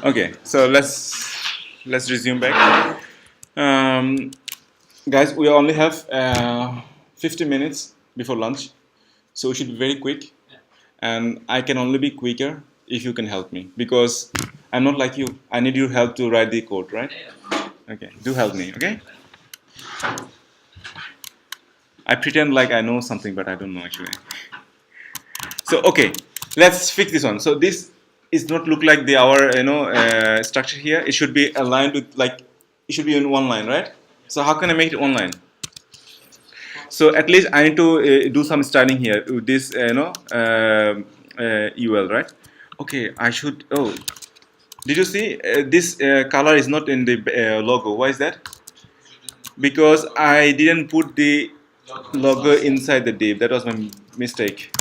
Okay, so let's resume back. Um, Guys, we only have 50 minutes before lunch, so we should be very quick. And I can only be quicker if you can help me, because I'm not like you. I need your help to write the code, right? Okay, do help me, okay? I pretend like I know something, but I don't know actually. So okay, let's fix this one. So this is not look like the our structure here. It should be aligned with, like, it should be in one line, right? So how can I make it one line? So at least I need to do some styling here with this UL, right? Okay, I should. Oh, did you see this color is not in the logo? Why is that? Because I didn't put the logo inside the div. That was my mistake.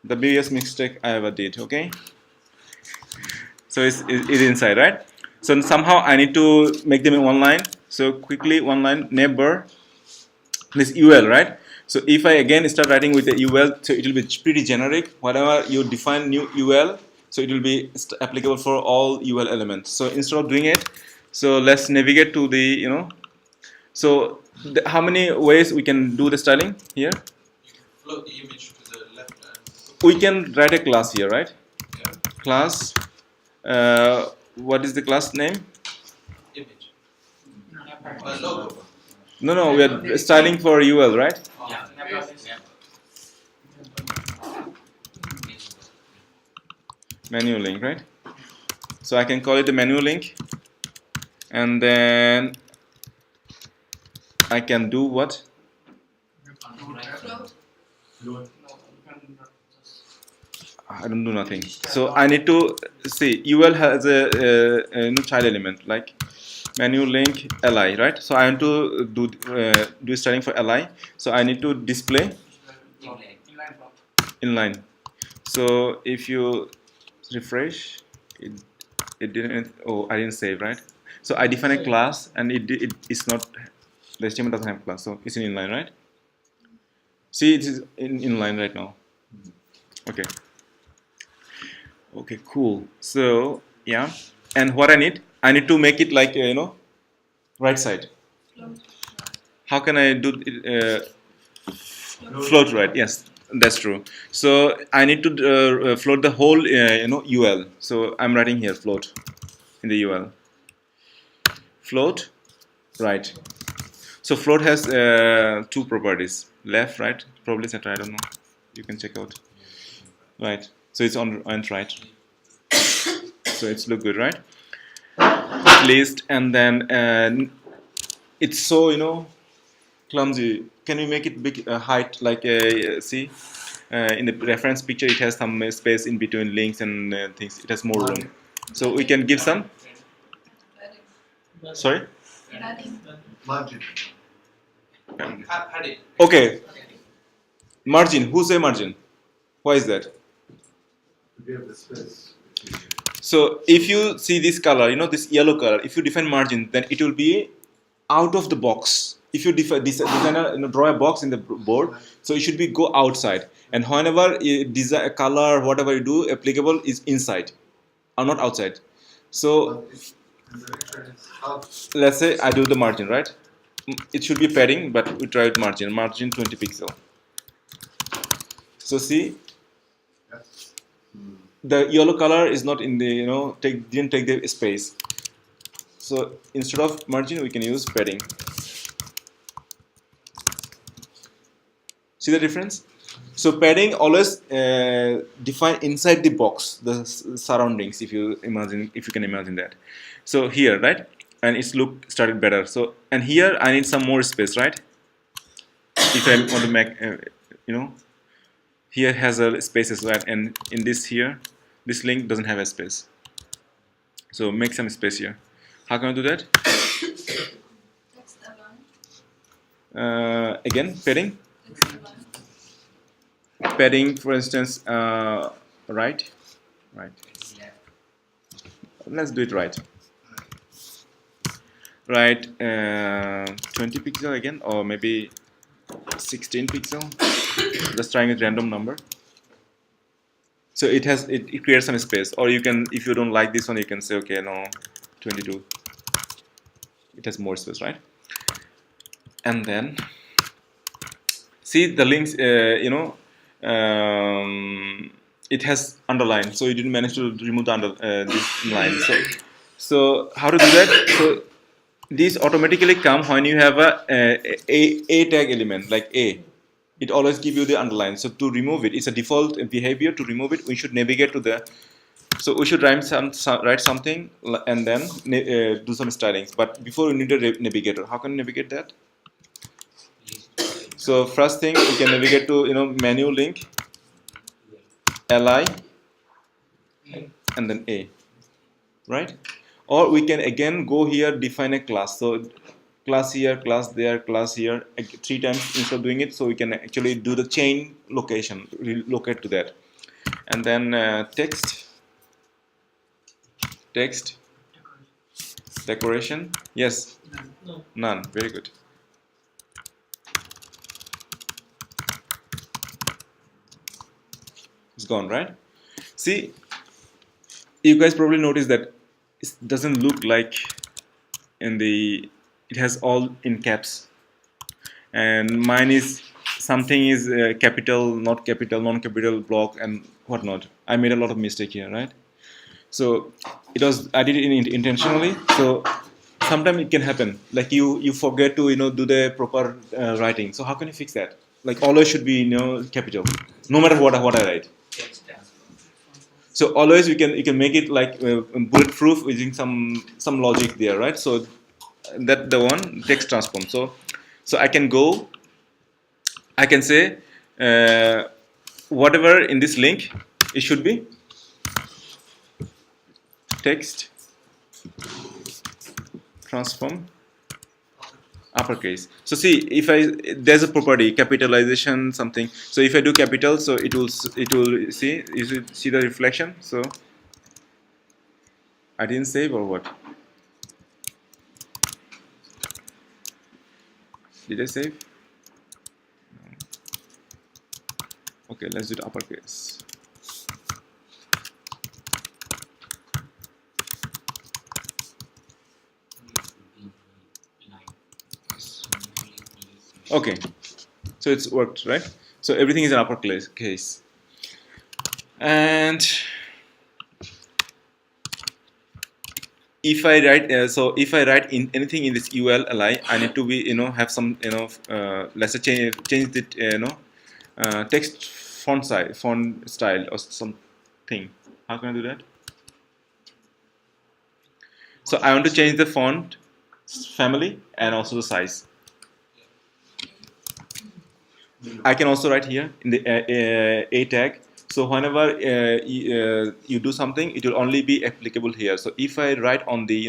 The biggest mistake I ever did. Okay. So it's inside, right? So somehow I need to make them in one line. So quickly, one line, neighbor, this UL, right? So if I again start writing with the UL, so it will be pretty generic. Whatever you define new UL, so it will be applicable for all UL elements. So instead of doing it, so let's navigate to the. So how many ways we can do the styling here? You can float the image to the left and We can write a class here, right? yeah, Class. What is the class name? image. Logo. No, we are styling for UL, right? Yeah. Menu link, right? So I can call it the menu link, and then I can do what? I don't do nothing. So I need to see UL has a child element like menu link li, right? So I want to do styling for li. So I need to display inline. So if you refresh, it didn't. Oh, I didn't save, right? So I define a class, and it's not. The HTML doesn't have class, so it's in inline, right? See, it is in inline right now. Okay. Okay, cool. So yeah, and what I need to make it like right side. How can I do it? Float right? Yes, that's true. So I need to float the whole UL. So I'm writing here float in the UL. Float right. So float has two properties: left, right, probably center. I don't know. You can check out. Right. So it's on and right. So it's look good, right? At least, and then it's so clumsy. Can we make it big height like see in the reference picture? It has some space in between links and things. It has more room. So we can give some. Sorry. Margin. Padding. Okay. Margin. Who say margin? Why is that? So if you see this color, this yellow color, if you define margin, then it will be out of the box. If you designer draw a box in the board, so it should be go outside. And whenever design color, whatever you do, applicable is inside, or not outside. So let's say I do the margin, right? It should be padding, but we try with margin. Margin 20 pixel. So see, the yellow color is not in the didn't take the space. So instead of margin, we can use padding. See the difference? So padding always define inside the box the surroundings. If you can imagine that. So here, right, and its look started better. So and here I need some more space, right? If I want to make here has a spaces, right, and in this here, this link doesn't have a space. So make some space here. How can I do that? Again, padding. Padding, for instance, right. Let's do it right. Right, 20 pixel again, or maybe 16 pixel. Just trying a random number. So it creates some space, or you can, if you don't like this one, you can say okay, no, 22. It has more space, right? And then see the links, it has underline, so you didn't manage to remove the this line. So how to do that? So these automatically come when you have a tag element like a. It always give you the underline. So to remove it, it's a default behavior. To remove it, we should navigate to the. So we should write something and then do some stylings. But before we need a navigator. How can you navigate that? So first thing, we can navigate to menu link li and then a, right? Or we can again go here, define a class. So class here, class there, class here, 3 times instead of doing it. So we can actually do the chain location, relocate to that, and then text decoration. Yes, none. Very good. It's gone, right? See, you guys probably noticed that it doesn't look like it has all in caps, and mine is something is capital, not capital, non-capital block and whatnot. I made a lot of mistake here, right? So I did it intentionally. So sometimes it can happen, like you forget to do the proper writing. So how can you fix that? Like always should be capital, no matter what I write. So always you can make it like bulletproof using some logic there, right? So that the one text transform. So I can go, I can say whatever in this link, it should be text transform uppercase. So see, if there's a property capitalization something. So if I do capital, so it will see, you see the reflection. So I didn't save or what? Did I save? No. Okay, let's do the uppercase. Okay, so it's worked, right? So everything is an uppercase. And if I write, if I write in anything in this ul li, I need to be have some let's say change the text font size, font style, or something. How can I do that? So I want to change the font family and also the size. I can also write here in the a tag. So whenever you do something, it will only be applicable here. So if I write on the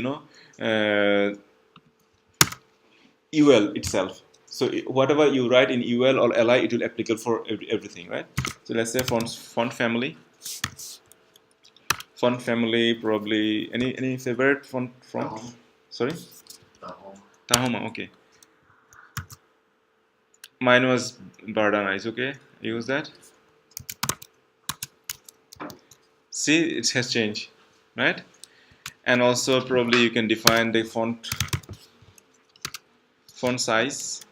ul itself, so whatever you write in ul or li, it will applicable for everything, right? So let's say font family. Font family, probably any favorite font from? Tahoma. Sorry. Tahoma. Okay. Mine was Bardana. Is okay. Use that. See, it has changed, right? And also probably you can define the font size,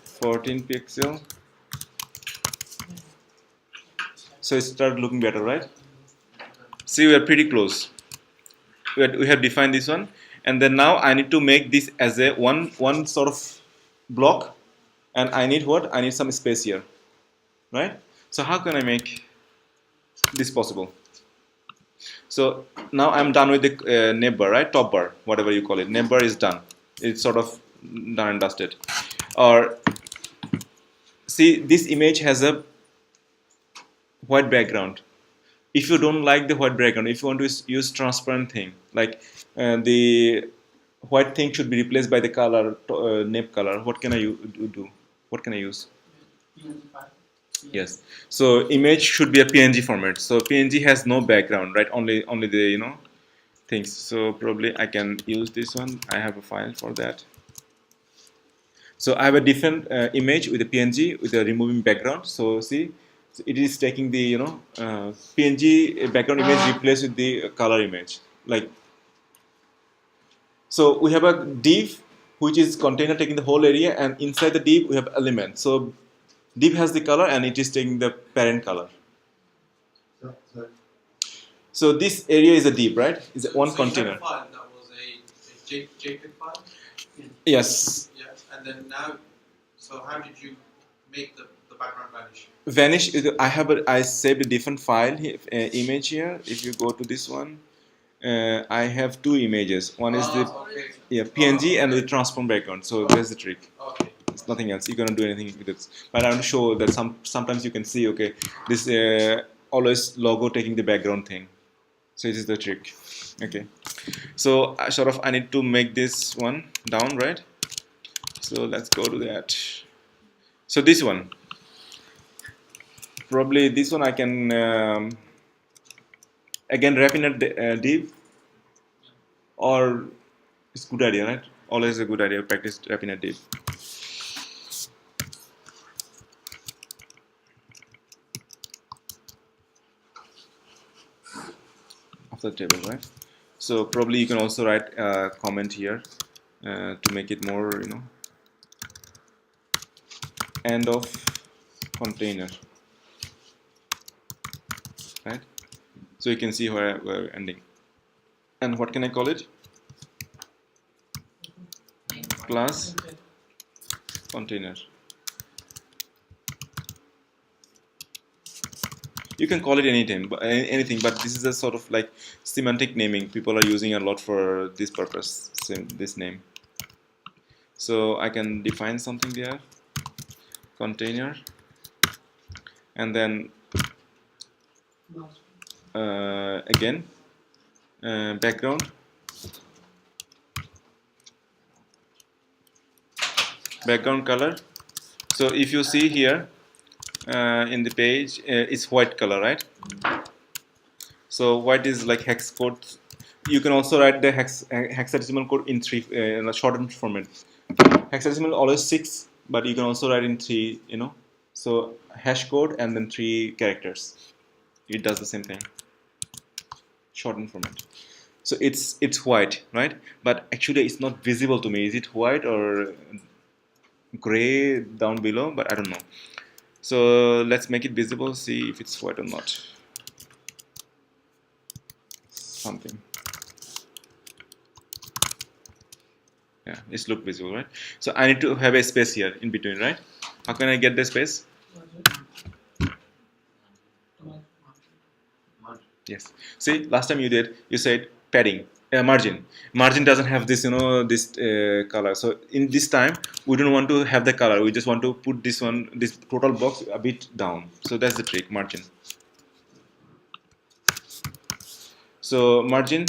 14 pixel. So it started looking better, right? See, we are pretty close. We have defined this one, and then now I need to make this as a one sort of block, and I need what? I need some space here, right? So how can I make this possible? So now I'm done with the navbar, right? Top bar, whatever you call it. Navbar is done. It's sort of done and dusted. Or see, this image has a white background. If you don't like the white background, if you want to use transparent thing, like the white thing should be replaced by the color, nib color. What can I do? What can I use? Yes. So image should be a PNG format. So PNG has no background, right? Only the things. So probably I can use this one. I have a file for that. So I have a different image with a PNG with a removing background. So see, So it is taking the PNG background image replaced with the color image. Like, so we have a div which is container taking the whole area, and inside the div we have element. So div has the color and it is taking the parent color. So this area is a div, right? Is one container. You had a file that was a JPEG file. Yes. Yeah, and then now, so how did you make the background vanish? Vanish. I saved a different file image here. If you go to this one, I have two images. One is the PNG and the transform background. So there's the trick. Okay. It's nothing else. You're gonna do anything with it. But I want to show that sometimes you can see, okay, this always logo taking the background thing. So this is the trick. Okay. So I need to make this one down, right? So let's go to that. So this one, probably this one I can again wrap in a div, or it's good idea, right? Always a good idea. Practice wrap in a div. Of the table, right? So probably you can also write a comment here to make it more, end of container, right? So you can see where we're ending. And what can I call it? Class container. You can call it anything, but this is a sort of like semantic naming. People are using a lot for this purpose, this name. So I can define something there, container, and then again background color. So if you see here in the page, it's white color, right? So white is like hex code. You can also write the hexadecimal code in in a shortened format. Hexadecimal always 6, but you can also write in 3, so hash code and then 3 characters. It does the same thing, shortened format. So it's white, right? But actually it's not visible to me. Is it white or gray down below? But I don't know. So let's make it visible, see if it's white or not. Something. Yeah, it's look visible, right? So I need to have a space here in between, right? How can I get the space? Yes. See, last time you said padding, margin. Margin doesn't have this, this color. So in this time, we don't want to have the color. We just want to put this total box a bit down. So that's the trick, margin. So margin.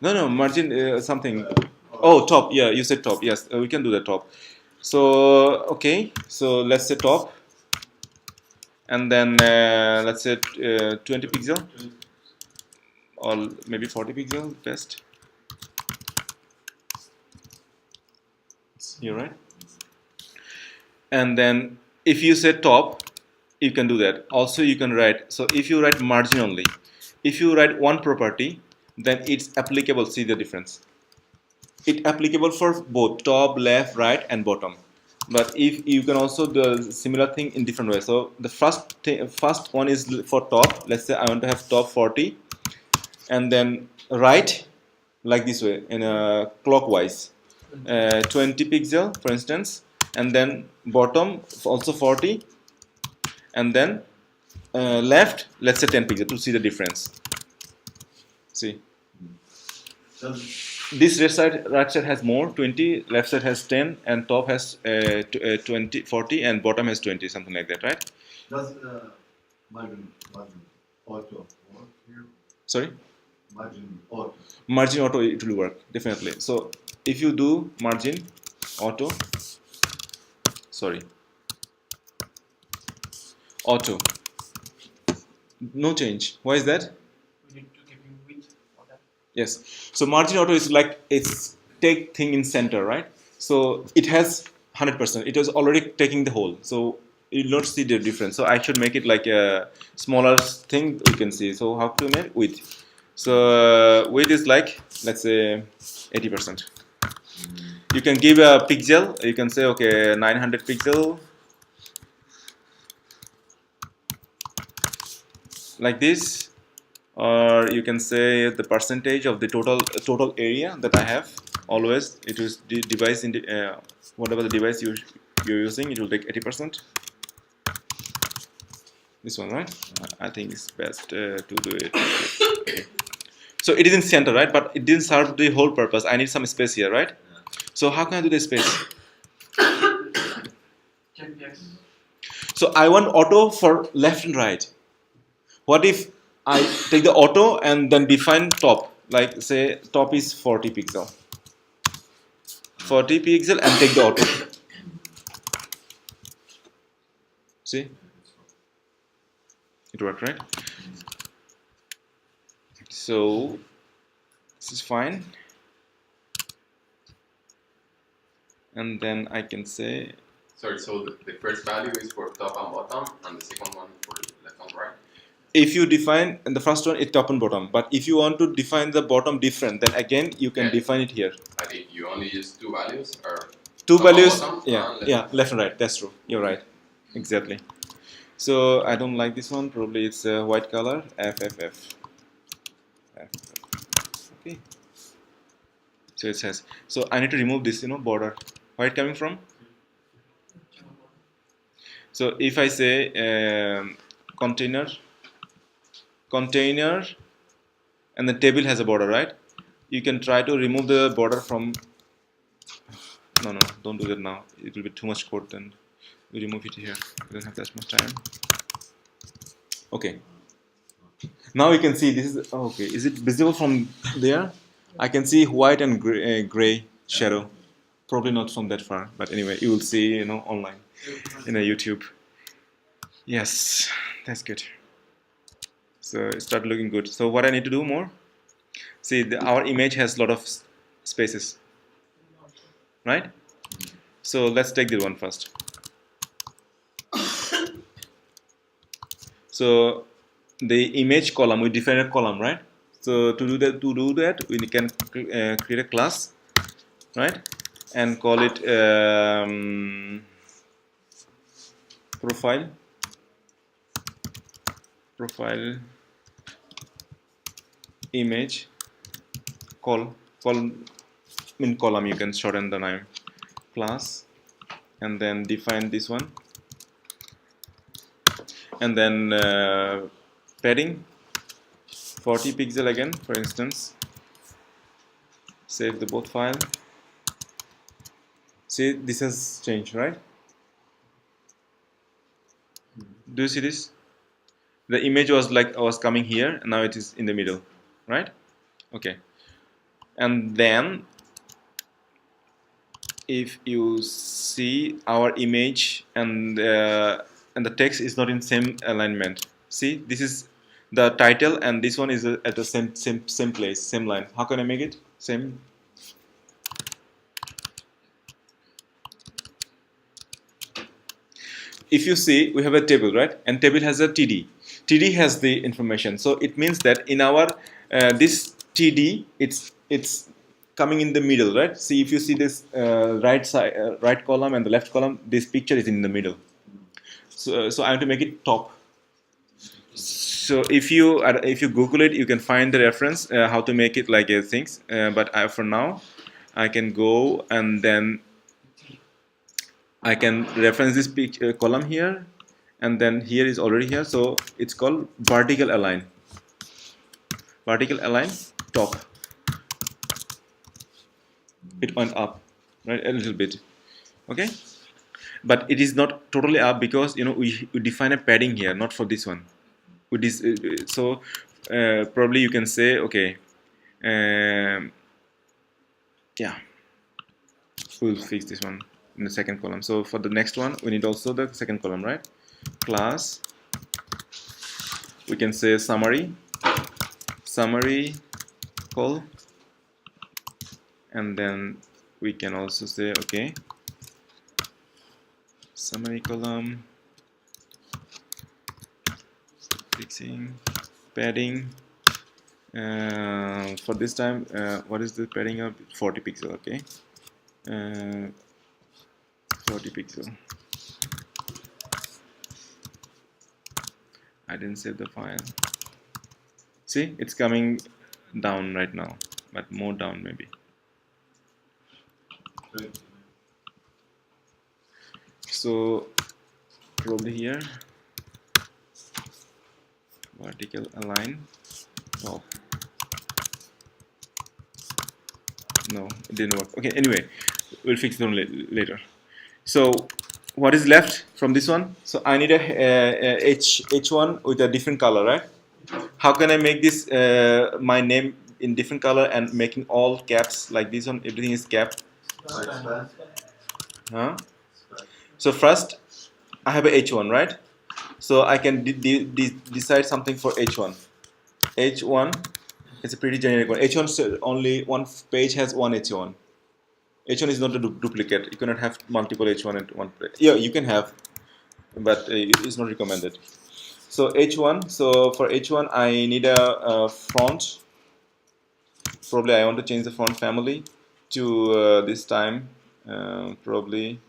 No, margin something. Oh, top. Yeah, you said top. Yes, we can do the top. So okay. So let's say top. And then let's say 20 pixel or maybe 40 pixel best. You're right. And then if you say top, you can do that. Also you can write, so if you write margin only, if you write one property, then it's applicable. See the difference. It's applicable for both top, left, right and bottom. But if you can also do a similar thing in different ways. So the first one is for top. Let's say I want to have top 40, and then right like this way in a clockwise 20 pixel for instance, and then bottom also 40, and then left let's say 10 pixel to see the difference. See. This right side has more 20, left side has 10, and top has 20, 40, and bottom has 20, something like that, right? Does margin auto work here? Sorry? Margin auto. Margin auto, it will work definitely. So if you do margin auto, no change. Why is that? Yes. So margin auto is like it's take thing in center, right? So it has 100%. It was already taking the whole, so you'll not see the difference. So I should make it like a smaller thing we can see. So how to make width? So width is like, let's say 80%. You can give a pixel. You can say okay 900 pixel like this, or you can say the percentage of the total area that I have. Always it is the device in the whatever the device you're using, it will take 80%. This one, right? I think it's best to do it. Okay. So it is in center, right? But it didn't serve the whole purpose. I need some space here, right? So how can I do the space? So I want auto for left and right. What if I take the auto and then define top? Like say top is 40 pixel. 40 pixel and take the auto. See? It worked, right? So this is fine. And then I can say. Sorry, so the first value is for top and bottom, and the second one for left and right? If you define, and the first one is top and bottom, but if you want to define the bottom different, then again you can define it here. I think you only use two values, or two top and values, bottom, yeah, left and right, that's true, you're right, exactly. So I don't like this one, probably it's a white color, FFF. Okay. So it says, so I need to remove this, border. Where it coming from? So if I say container, and the table has a border, right? You can try to remove the border from. No, don't do that now. It will be too much code. Then we remove it here. We don't have that much time. Okay. Now you can see this is okay. Is it visible from there? I can see white and gray shadow. Probably not from that far, but anyway, you will see, online in a YouTube. Yes, that's good. So it started looking good. So what I need to do more? See, our image has a lot of spaces, right? So let's take this one first. So the image column, we define a column, right? So to do that, we can create a class, right? And call it profile image column, you can shorten the name, class, and then define this one, and then padding 40 pixel again, for instance. Save the both file. See, this has changed, right? Do you see this? The image was coming here, and now it is in the middle, right? Okay. And then if you see our image and the text is not in same alignment. See, this is the title, and this one is at the same place, same line. How can I make it same? If you see, we have a table, right? And table has a TD. TD has the information, so it means that in our this TD, it's coming in the middle, right? See, if you see this right side, right column and the left column, this picture is in the middle. So I have to make it top. So if you Google it, you can find the reference how to make it like things. But for now, I can go and then I can reference this column here, and then here is already here, so it's called vertical align. Vertical align top. It went up, right, a little bit, okay, but it is not totally up because we define a padding here, not for this one. With this, so probably you can say okay, yeah, we'll fix this one in the second column. So for the next one, we need also the second column, right? Class, we can say summary call, and then we can also say okay, semicolon, fixing, padding. For this time, what is the padding of 40 pixel? Okay, 40 pixel. I didn't save the file. See, it's coming down right now, but more down maybe. So probably here, vertical align top. No, it didn't work. Okay, anyway, we'll fix it later. So what is left from this one? So I need a H1 with a different color, right? How can I make this my name in different color and making all caps like this one? Everything is capped. Huh? So first, I have a H1, right? So I can decide something for H1. H1 is a pretty generic one. H1 only one page has one H1. H1 is not a duplicate. You cannot have multiple H1 at one page. Yeah, you can have, but it's not recommended. So H1. So for H1, I need a font. Probably I want to change the font family to this time. Probably.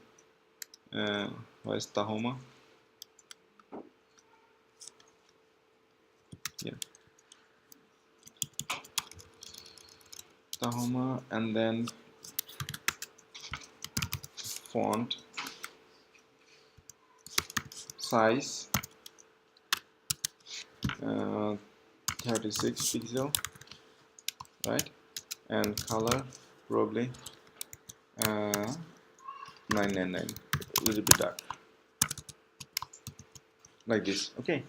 Where's Tahoma? Yeah. Tahoma, and then font size 36 pixel, right? And color probably 999, a little bit dark, like this. Okay.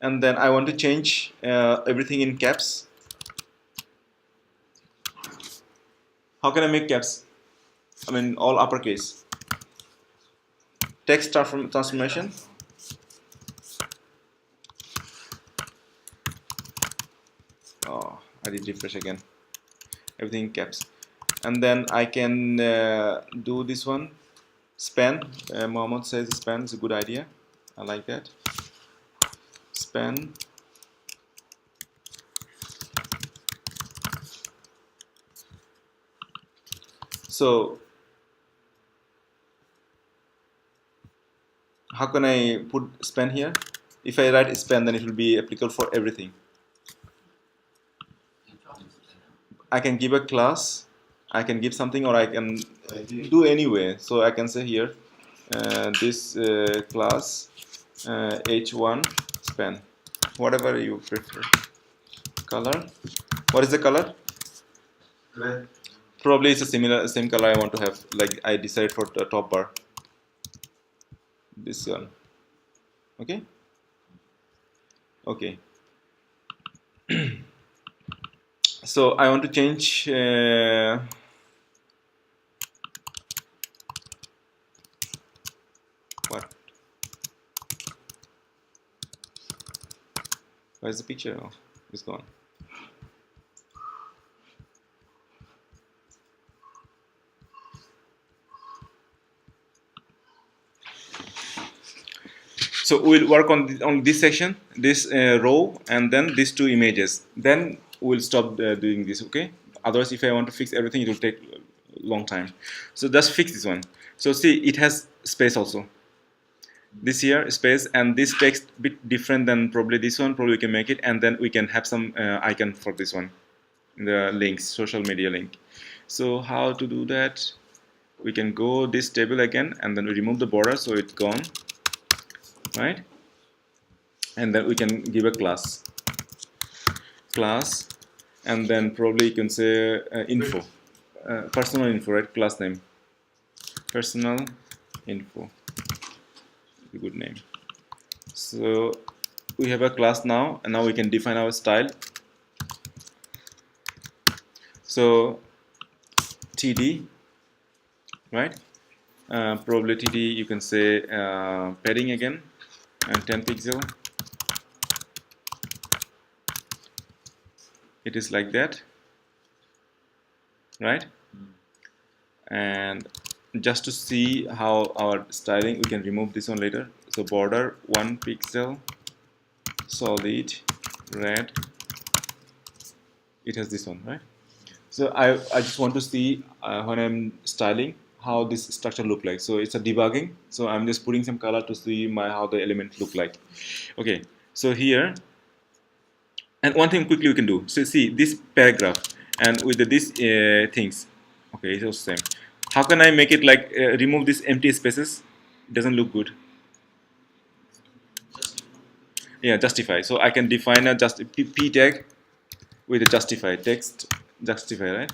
And then I want to change everything in caps. How can I make caps? I mean all uppercase. Text transformation. Oh, I did refresh again. Everything in caps. And then I can do this one. Span. Mohammed says span is a good idea. I like that. Span. So how can I put span here? If I write span, then it will be applicable for everything. I can give a class, I can give something, or I can do anyway. So I can say here this class h1 span, whatever you prefer. Color. What is the color? Red. Probably it's a same color I want to have. Like I decided for the top bar. This one. Okay. Okay. So I want to change what? Where's the picture? Oh, it's gone. So we'll work on this section, this row, and then these two images. Then we'll stop doing this, okay? Otherwise, if I want to fix everything, it will take a long time. So just fix this one. So see, it has space also. This here space, and this text bit different than probably this one. Probably we can make it, and then we can have some icon for this one, the links, social media link. So how to do that? We can go this table again, and then we remove the border, so it's gone. Right, and then we can give a class, and then probably you can say info, personal info, right? Class name, personal info, a good name. So we have a class now, and now we can define our style. So TD, right? Probably TD, you can say padding again, and 10 pixel. It is like that, right? And just to see how our styling, we can remove this one later. So border 1 pixel, solid, red. It has this one, right? So I just want to see when I'm styling how this structure look like. So it's a debugging. So I'm just putting some color to see how the element look like. Okay. So here, and one thing quickly we can do. So see this paragraph and with this things. Okay, it's also same. How can I make it like remove these empty spaces? It doesn't look good. Yeah, justify. So I can define a p tag with a justify text. Justify, right?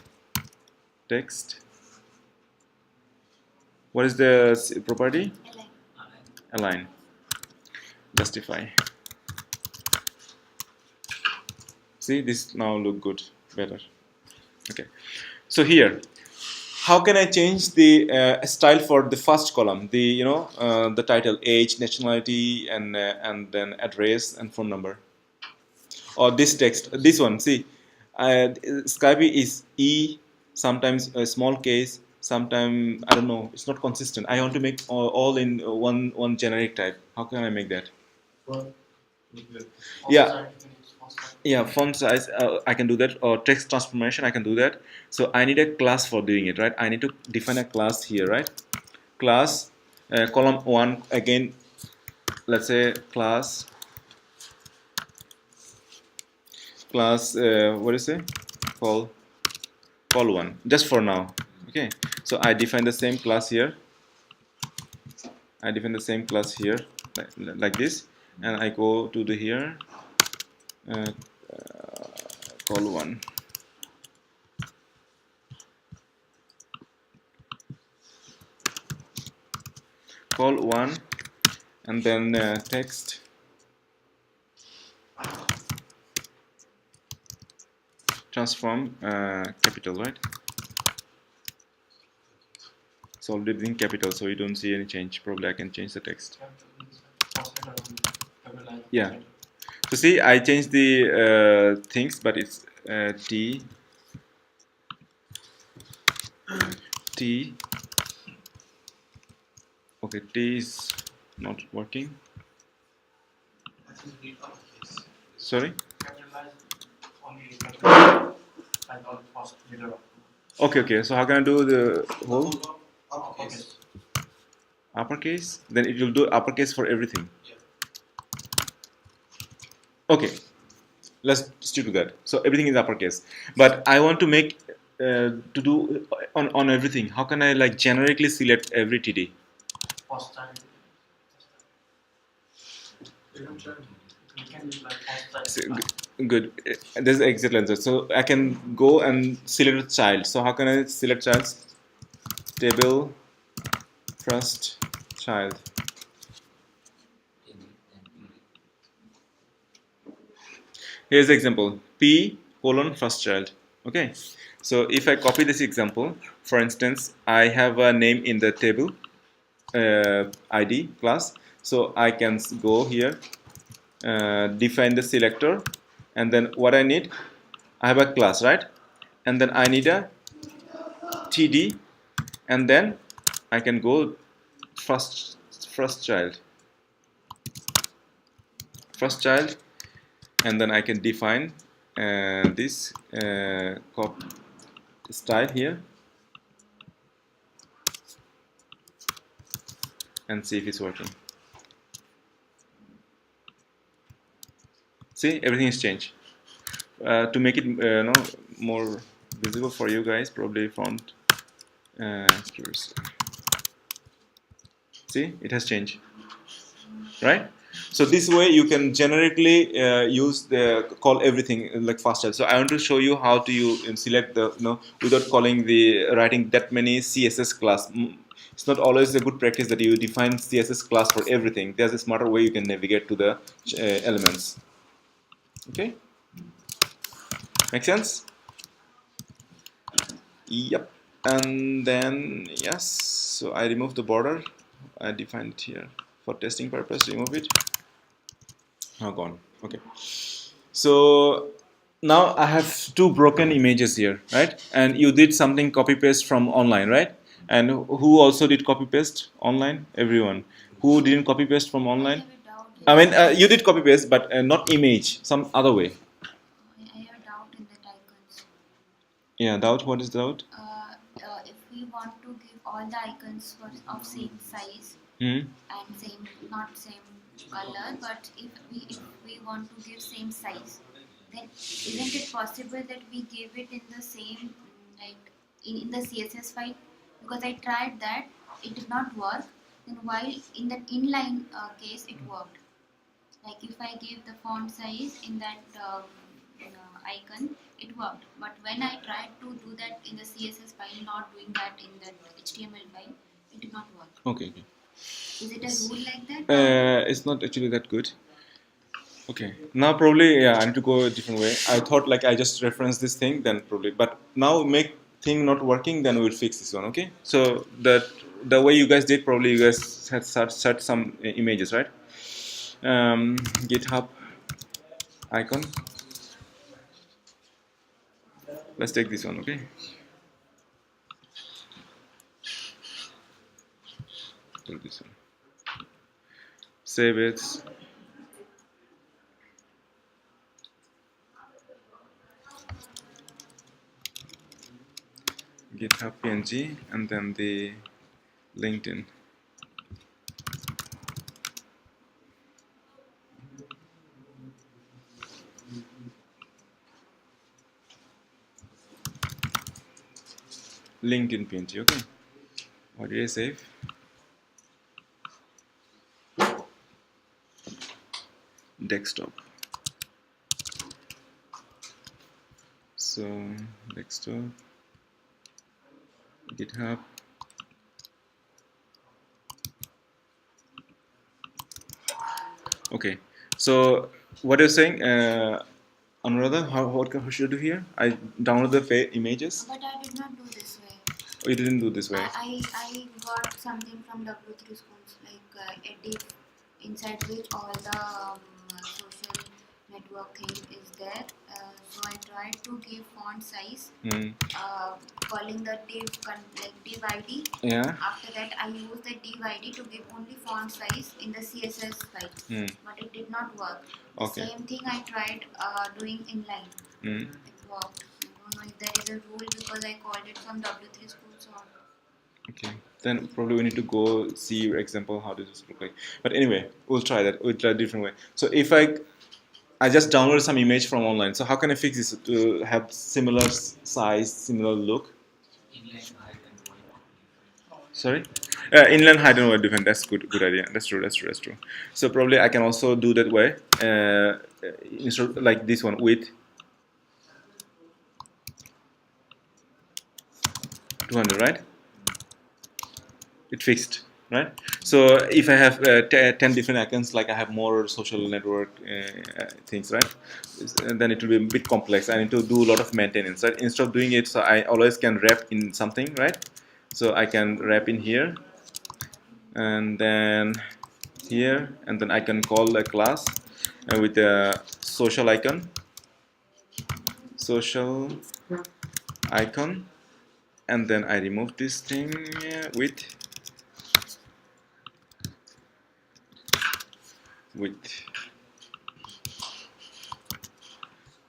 Text. What is the property? Align. Justify. See, this now look good, better. Okay. So here, how can I change the style for the first column? The the title, age, nationality, and then address and phone number. Or this text, this one. See, Skype is E, sometimes a small case, sometimes I don't know. It's not consistent. I want to make all in one generic type. How can I make that? Yeah. Yeah, font size, I can do that, or text transformation, I can do that. So I need a class for doing it, right? I need to define a class here, right? Class, column 1, again, let's say class, what is it? Call 1, just for now, okay? So I define the same class here. I define the same class here, like this, and I go to the here, call 1. Call 1 and then text transform capital, right? It's already in capital, so you don't see any change. Probably I can change the text. Yeah. So see, I changed the things, but it's T. Okay, T is not working. I think you need uppercase. Sorry. Middle. Okay. So how can I do the whole Uppercase. uppercase? Then it will do uppercase for everything. Yeah. Okay. Let's stick to that. So everything is uppercase, but I want to make to do on everything. How can I like generically select every TD? First time. You can use like first time. So, good. There's the exit answer. So I can go and select child. So how can I select child? Table first child. Here's the example. P colon first child. Okay. So if I copy this example, for instance, I have a name in the table ID class. So I can go here, define the selector, and then what I need, I have a class, right? And then I need a TD, and then I can go first child, and then I can define this style here and see if it's working. See, everything has changed. To make it more visible for you guys, probably font. See, it has changed, right? So this way you can generically use the call everything like faster. So I want to show you how to select the without calling the writing that many CSS class. It's not always a good practice that you define CSS class for everything. There's a smarter way you can navigate to the elements. Okay, make sense? Yep. And then yes, so I remove the border. I defined it here for testing purpose. Remove it. Now gone. Okay. So now I have two broken images here, right? And you did something copy paste from online, right? And who also did copy paste online? Everyone. Who didn't copy paste from I online? have a doubt. I mean, you did copy paste, but not image, some other way. I have a doubt in that icons. Yeah, doubt. What is doubt? If we want to give all the icons of same size Hmm. and same, not same color, but if we want to give same size, then isn't it possible that we give it in the same like in the CSS file? Because I tried that, it did not work. Then while in that inline case, it worked. Like if I gave the font size in that icon, it worked. But when I tried to do that in the CSS file, not doing that in that HTML file, it did not work. Okay. Okay. Is it a rule like that? Or It's not actually that good. Okay. Now probably yeah, I need to go a different way. I thought like I just reference this thing, then probably. But now make thing not working, then we'll fix this one. Okay. So the way you guys did, probably you guys had set some images, right? GitHub icon. Let's take this one. Okay. Do this one. Save it. GitHub PNG and then the LinkedIn. LinkedIn PNG. Okay. What did I save? Desktop. So desktop, GitHub. Okay. So what you're saying, Anuradha, how should I do here? I download the images. but I did not do this way. Oh, you didn't do this way. I got something from W3 schools like a div inside which all the social network thing is there. So I tried to give font size, calling the like div ID. Yeah. After that, I used the div ID to give only font size in the CSS file, but it did not work. Okay. Same thing I tried doing inline. It worked. I don't know if there is a rule because I called it from W3 schools or. Okay. Then probably we need to go see your example how does this look like. But anyway, we'll try that. We'll try a different way. So if I just downloaded some image from online. So how can I fix this to have similar size, similar look? Sorry? Inline height and weight different. That's good idea. That's true. So probably I can also do that way. Instead of like this one with 200, right? It fixed, right? So if I have 10 different icons, like I have more social network things, right? Then it will be a bit complex. I need to do a lot of maintenance, right? Instead of doing it, so I always can wrap in something, right? So I can wrap in here, and then here, and then I can call a class with a social icon, and then I remove this thing with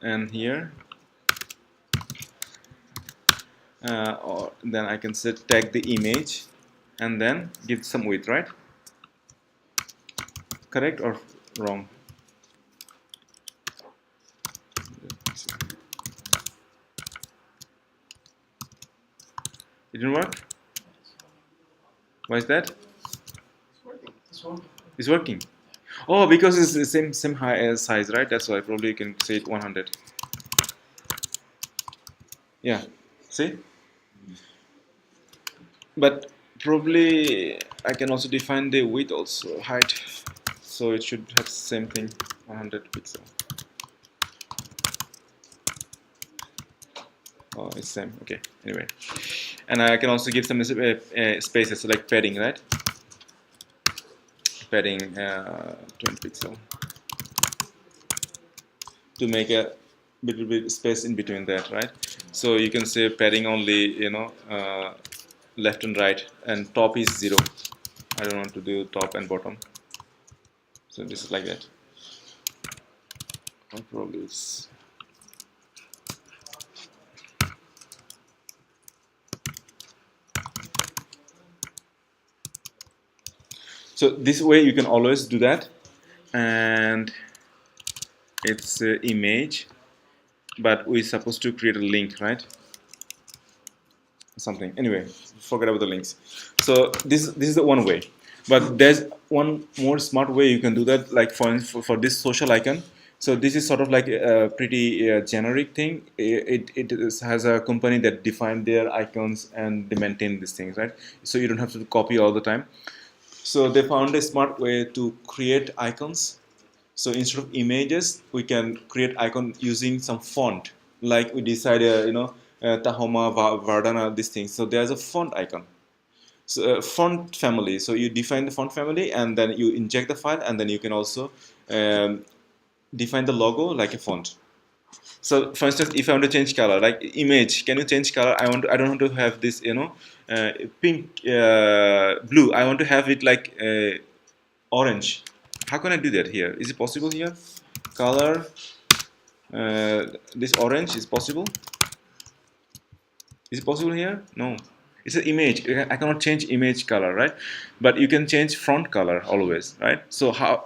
and here, or then I can tag the image and then give some width, right? Correct or wrong? It didn't work? Why is that? It's working. Oh, because it's the same size, right? That's why probably you can say it 100. Yeah, see? But probably I can also define the width also, height. So it should have same thing, 100 pixel. Oh, it's same. Okay. Anyway, and I can also give some spaces like padding, right? Padding 20 pixel to make a little bit space in between that, right? So you can say padding only, left and right, and top is 0. I don't want to do top and bottom, so this is like that. Probably it's so this way you can always do that. And it's image, but we're supposed to create a link, right? Something. Anyway, forget about the links. So this is the one way, but there's one more smart way you can do that. Like for this social icon. So this is sort of like a pretty generic thing. Has a company that define their icons and they maintain these things, right? So you don't have to copy all the time. So they found a smart way to create icons. So instead of images, we can create icon using some font. Like we decided, Tahoma, Vardana, these things. So there's a font icon. So font family. So you define the font family, and then you inject the file, and then you can also define the logo like a font. So for instance, if I want to change color, like image, can you change color? I don't want to have this, pink, blue. I want to have it like orange. How can I do that here? Is it possible here? Color, this orange is possible. Is it possible here? No. It's an image. I cannot change image color, right? But you can change font color always, right? So how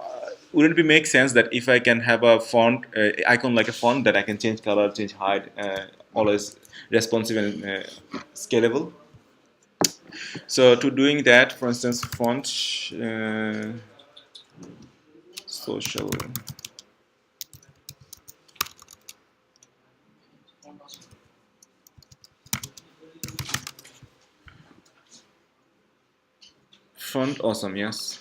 wouldn't it make sense that if I can have a font icon like a font, that I can change color, change height, always responsive and scalable? So to doing that, for instance, font social. Font awesome, yes.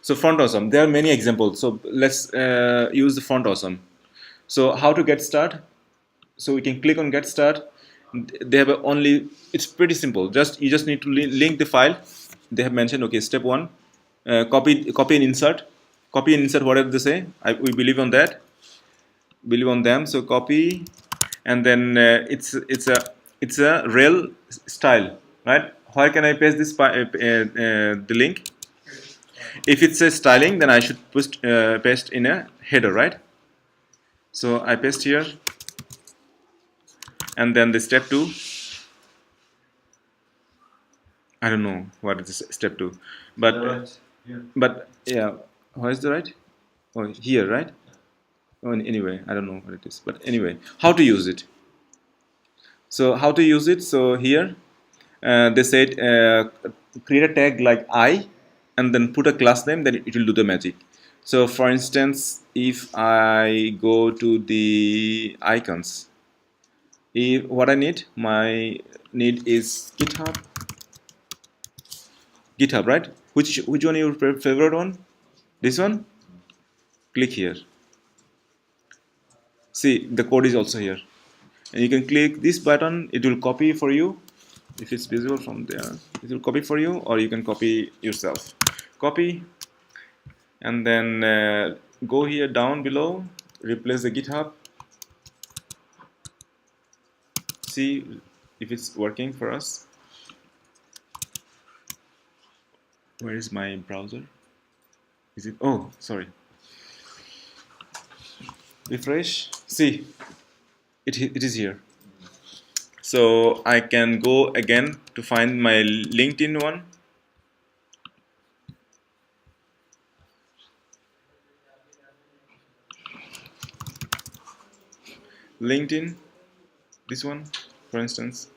So font awesome. There are many examples. So let's use the font awesome. So how to get start? So we can click on get start. They have only. It's pretty simple. You just need to link the file. They have mentioned, okay, step 1, copy and insert. Copy and insert whatever they say. We believe on that. Believe on them. So copy, and then it's a rel style, right? Where can I paste this the link? If it says styling, then I should paste in a header, right? So I paste here, and then the step 2. I don't know what is step 2, but Right. Yeah. but yeah, where is the right? Oh, here, right? Oh, anyway, I don't know what it is, but anyway, how to use it? So how to use it? So here they said create a tag like I, and then put a class name, then it will do the magic. So for instance, if I go to the icons, what I need, my need is GitHub, right? Which one your favorite one? This one? Click here. See, the code is also here, and you can click this button. It will copy for you. If it's visible from there, it will copy for you, or you can copy yourself. Copy, and then go here down below, replace the GitHub. See if it's working for us. Where is my browser? Is it? Oh, sorry. Refresh. See, it is here. So I can go again to find my LinkedIn one. LinkedIn, this one, for instance.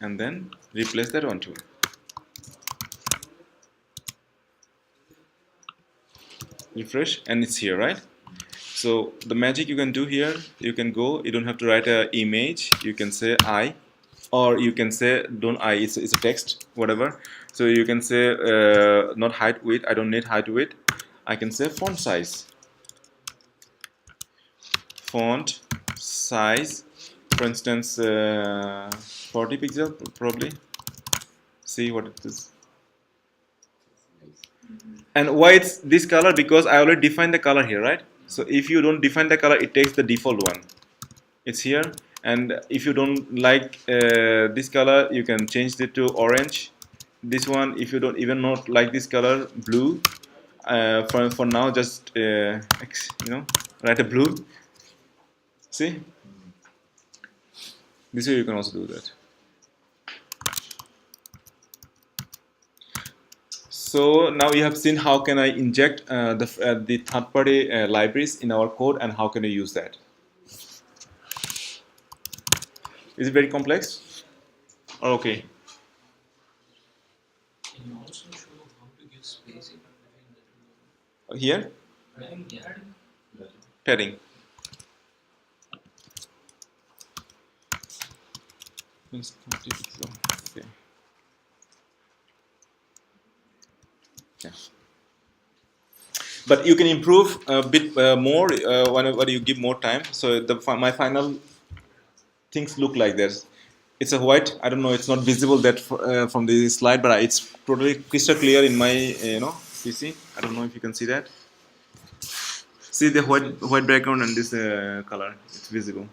And then replace that one too. Refresh, and it's here, right? So the magic you can do here, you can go, you don't have to write an image, you can say I, or you can say don't I, it's a text, whatever. So you can say not height width, I don't need height width. I can say font size. Font size, for instance, 40 pixel probably. See what it is. And why it's this color? Because I already defined the color here, right? So if you don't define the color, it takes the default one. It's here. And if you don't like this color, you can change it to orange. This one, if you don't even not like this color, blue. For now, just write a blue. See, this way you can also do that. So now you have seen how can I inject the third-party libraries in our code, and how can I use that. Is it very complex or okay? Can you also show how to give spacing between the two? Here, Yeah. padding. Okay. Yeah. But you can improve a bit more whenever you give more time. So my final things look like this. It's a white. I don't know. It's not visible that from the slide, but it's totally crystal clear in my PC. I don't know if you can see that. See the white background and this color. It's visible.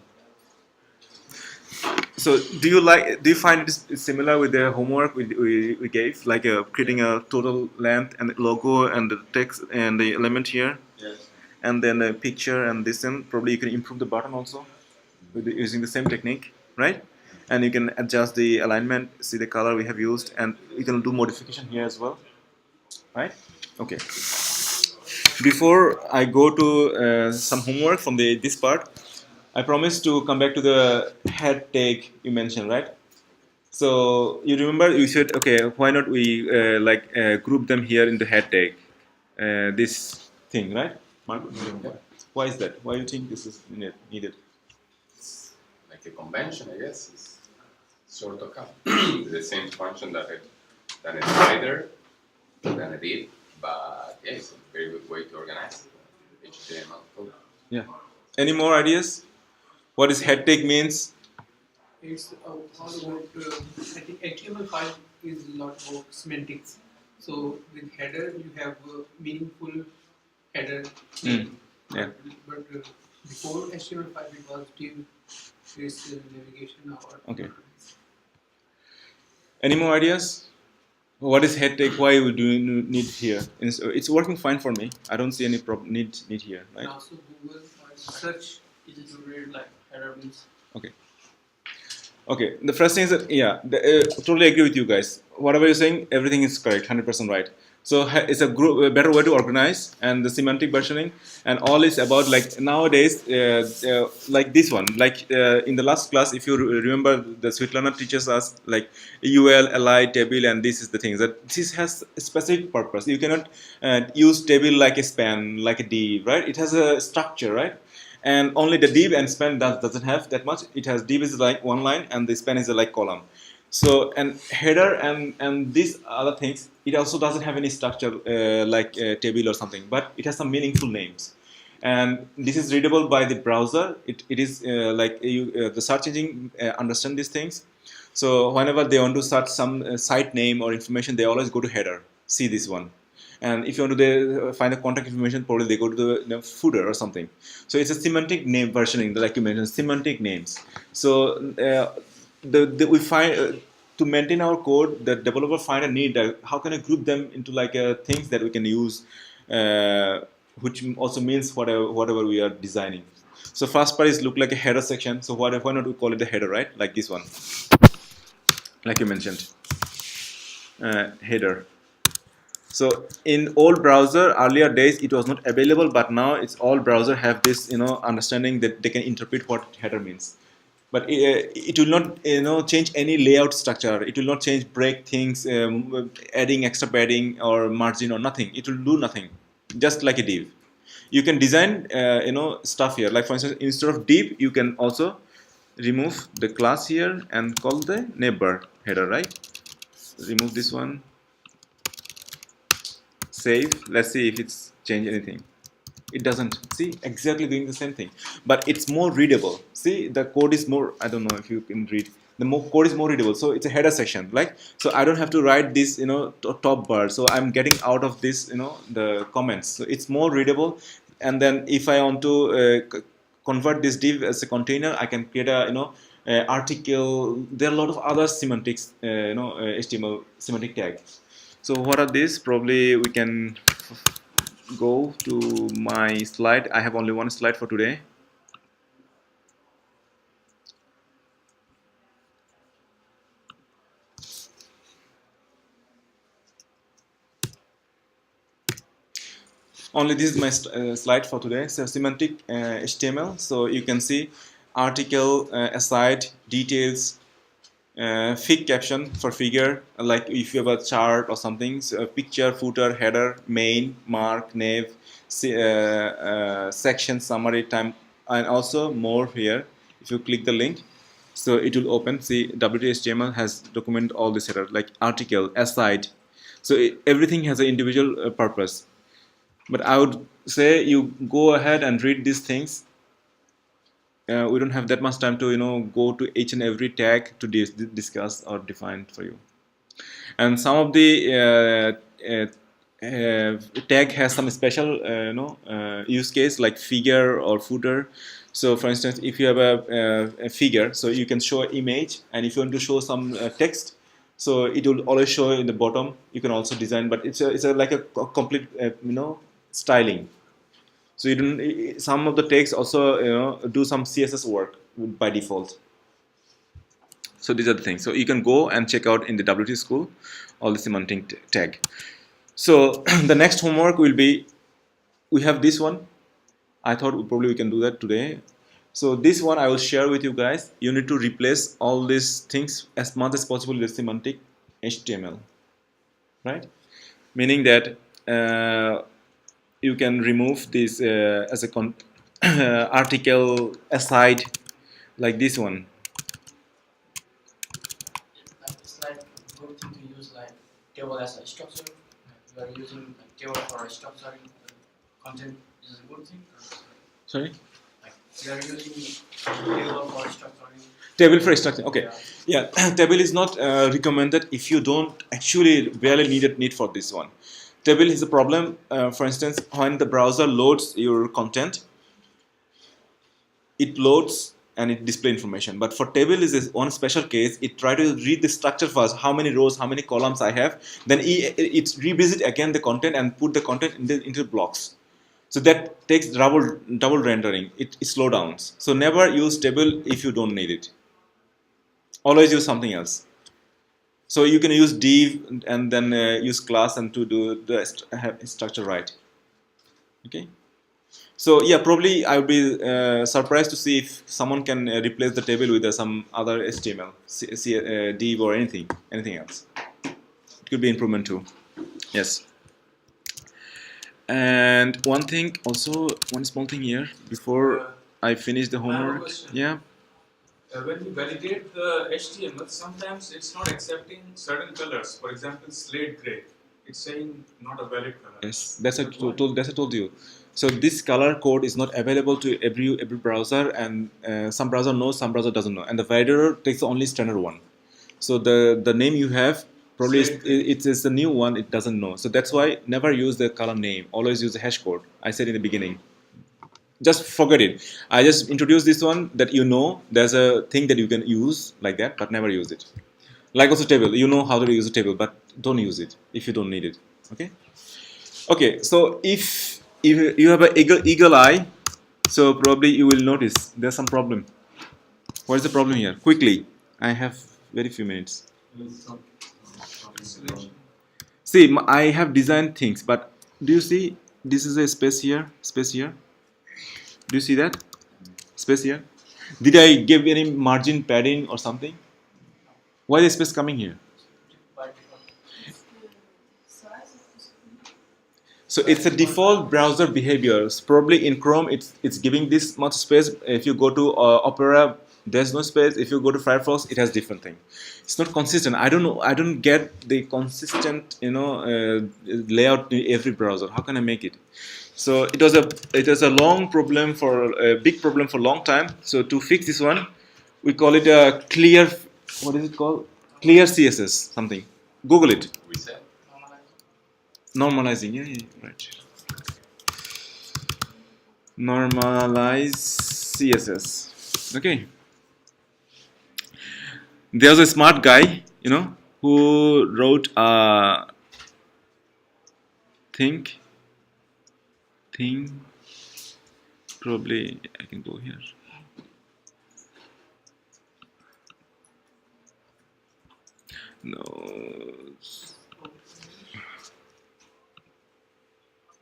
So do you find it similar with the homework we gave, like creating a total length and the logo and the text and the element here? Yes. And then a picture and this, and probably you can improve the button also using the same technique, right? And you can adjust the alignment, see the color we have used, and you can do modification here as well, right? Okay. Before I go to some homework from this part, I promised to come back to the head tag you mentioned, right? So you remember you said, okay, why not we group them here in the head tag, this thing, right? Marco, do you remember? Why is that? Why do you think this is needed? Like a convention, I guess. It's sort of the same function that a slider, than a div, but yeah, it's a very good way to organize HTML code. Yeah. Any more ideas? What is head tag means? It's all about, I think HTML5 is a lot about semantics. So with header, you have a meaningful header. Yeah. But before HTML5, it was div, this navigation or. Okay. Any more ideas? What is head tag? Why we do need here? It's working fine for me. I don't see any need here, right? And also Google search. Is it to read like header means? Okay. Okay. The first thing is that totally agree with you guys. Whatever you're saying, everything is correct, 100% right. So it's a better way to organize, and the semantic versioning, and all is about like nowadays, like this one, like in the last class, if you remember, the Svetlana teaches us like UL, li, table, and this is the things that this has a specific purpose. You cannot use table like a span, like a div, right? It has a structure, right? And only the div and span doesn't have that much. It has div is like one line, and the span is a like column. So, and header and these other things, it also doesn't have any structure like a table or something, but it has some meaningful names. And this is readable by the browser. It is the search engine understand these things. So whenever they want to search some site name or information, they always go to header, see this one. And if you want to find the contact information, probably they go to the footer or something. So it's a semantic name versioning, like you mentioned, semantic names. So we find to maintain our code, the developer find a need that how can I group them into like things that we can use, which also means whatever we are designing. So first part is look like a header section. So why not we call it a header, right? Like this one, like you mentioned, header. So in old browser, earlier days, it was not available, but now it's all browser have this understanding that they can interpret what header means. But it will not change any layout structure. It will not change, break things, adding extra padding or margin or nothing. It will do nothing, just like a div. You can design stuff here. Like for instance, instead of div, you can also remove the class here and call the neighbor header, right? Remove this one. Save. Let's see if it's changed anything. It doesn't. See, exactly doing the same thing, but it's more readable. See, the code is more, I don't know if you can read, code is more readable. So it's a header section, like, so I don't have to write this top bar, so I'm getting out of this the comments. So it's more readable. and then if I want to convert this div as a container, I can create a article. There are a lot of other semantics, HTML semantic tag. So what are these? Probably we can go to my slide. I have only one slide for today. Only this is my slide for today. So semantic HTML. So you can see article, aside, details, fig caption for figure, like if you have a chart or something. So picture, footer, header, main, mark, nav, section, summary, time, and also more here. If you click the link, so it will open. See, WT-HTML has documented all this header, like article, aside. So everything has an individual purpose. But I would say you go ahead and read these things. We don't have that much time to go to each and every tag to discuss or define for you. And some of the tag has some special use case, like figure or footer. So for instance, if you have a figure, so you can show an image, and if you want to show some text, so it will always show in the bottom. You can also design, but it's like a complete styling. So you don't. Some of the tags also do some CSS work by default. So these are the things. So you can go and check out in the WT school all the semantic tag. So the next homework will be, we have this one. I thought probably we can do that today. So this one I will share with you guys. You need to replace all these things as much as possible with semantic HTML, right? Meaning that you can remove this as a article aside, like this one. It's like good thing to use like table as a structure. Like we are using like table for structuring content. Is a good thing. Sorry? Like we are using table for structuring. Table for structure. Okay. Yeah, table is not recommended if you don't actually really need for this one. Table is a problem. For instance, when the browser loads your content, it loads and it displays information. But for table is this one special case. It try to read the structure first. How many rows, how many columns I have. Then it revisit again the content and put the content into blocks. So that takes double rendering. It slows down. So never use table if you don't need it. Always use something else. So you can use div and then use class and to do the structure right. Okay. So yeah, probably I would be surprised to see if someone can replace the table with some other HTML, div or anything else. It could be improvement too. Yes. And one thing also, one small thing here before I finish the homework. Yeah. When you validate the HTML, sometimes it's not accepting certain colors. For example, slate gray. It's saying not a valid color. Yes, that's what I told you. So this color code is not available to every browser, and some browser knows, some browser doesn't know, and the validator takes only standard one. So the name you have probably it's a new one. It doesn't know. So that's why never use the color name. Always use the hash code. I said in the beginning. Just forget it. I just introduced this one that there's a thing that you can use like that, but never use it. Like also table, you know how to use a table, but don't use it if you don't need it. Okay. Okay. So if you have an eagle eye, so probably you will notice there's some problem. What is the problem here? Quickly, I have very few minutes. See, I have designed things, but do you see this is a space here? Space here. Do you see that? Space here? Did I give any margin padding or something? Why is space coming here? So it's a default browser behavior. So probably in Chrome, it's giving this much space. If you go to Opera, there's no space. If you go to Firefox, it has different thing. It's not consistent. I don't know. I don't get the consistent layout in every browser. How can I make it? So it was a big problem for a long time. So to fix this one, we call it a clear. What is it called? Clear CSS something. Google it. Reset. Normalizing. Yeah, right. normalize CSS. Okay, there's a smart guy, you know, who wrote a thing. Probably I can go here. No,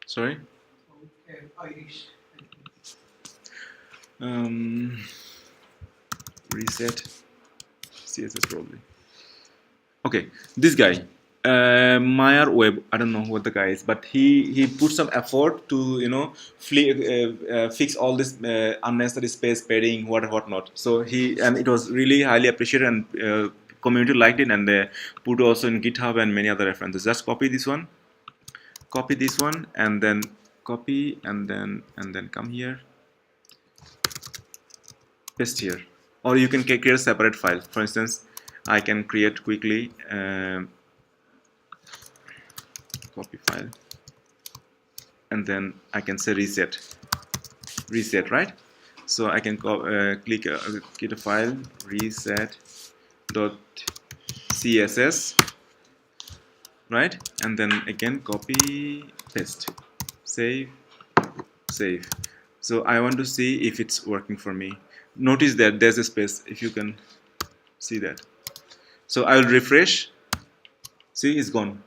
sorry. Okay, Irish. Reset CSS probably. Okay, this guy, Meyer Web. I don't know what the guy is, but he put some effort to, you know, fix all this unnecessary space padding, whatnot. So and it was really highly appreciated, and community liked it, and they put also in GitHub and many other references. Just copy this one, and then copy, and then come here, paste here, or you can create a separate file. For instance, I can create quickly copy file, and then I can say reset, right? So I can click get a file, reset.css, right? And then again copy, paste, save. So I want to see if it's working for me. Notice that there's a space, if you can see that. So I will refresh. See, it's gone.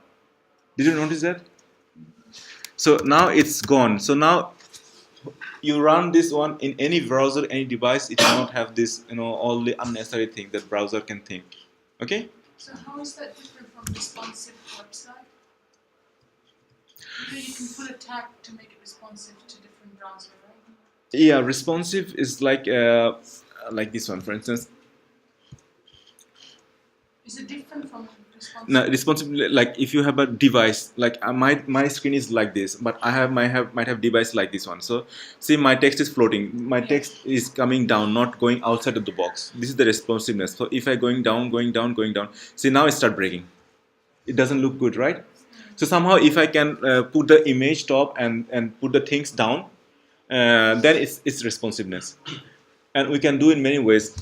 Did you notice that? So now it's gone. So now you run this one in any browser, any device, it will not have this, you know, all the unnecessary thing that browser can think. Okay? So how is that different from responsive website? You can put a tag to make it responsive to different browser, right? Yeah, responsive is like this one, for instance. Is it different from responsive? No, responsive, like if you have a device, like my screen is like this, but I might have device like this one. So see, my text is floating, my text is coming down, not going outside of the box. This is the responsiveness. So if I going down, see, now it start breaking. It doesn't look good, right? So somehow if I can put the image top and put the things down, then it's responsiveness. And we can do in many ways.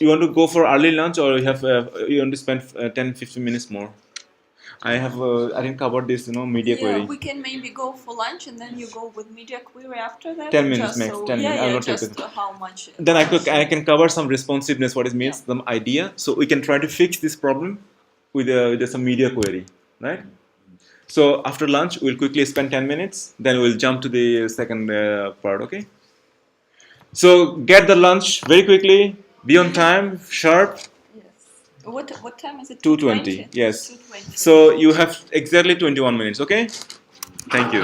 You want to go for early lunch, or you want to spend 10-15 minutes more? I didn't cover this, you know, media query. Yeah, we can maybe go for lunch and then you go with media query after that. 10 minutes just max. So, 10 yeah, minutes. I will yeah, not take just it. how much. Then I can cover some responsiveness, what it means, some idea. So we can try to fix this problem with some media query, right? So after lunch, we'll quickly spend 10 minutes. Then we'll jump to the second part, okay? So get the lunch very quickly. Be on time, sharp. Yes. What time is it? 2:20. Yes. 2:20. So you have exactly 21 minutes, okay? Thank you.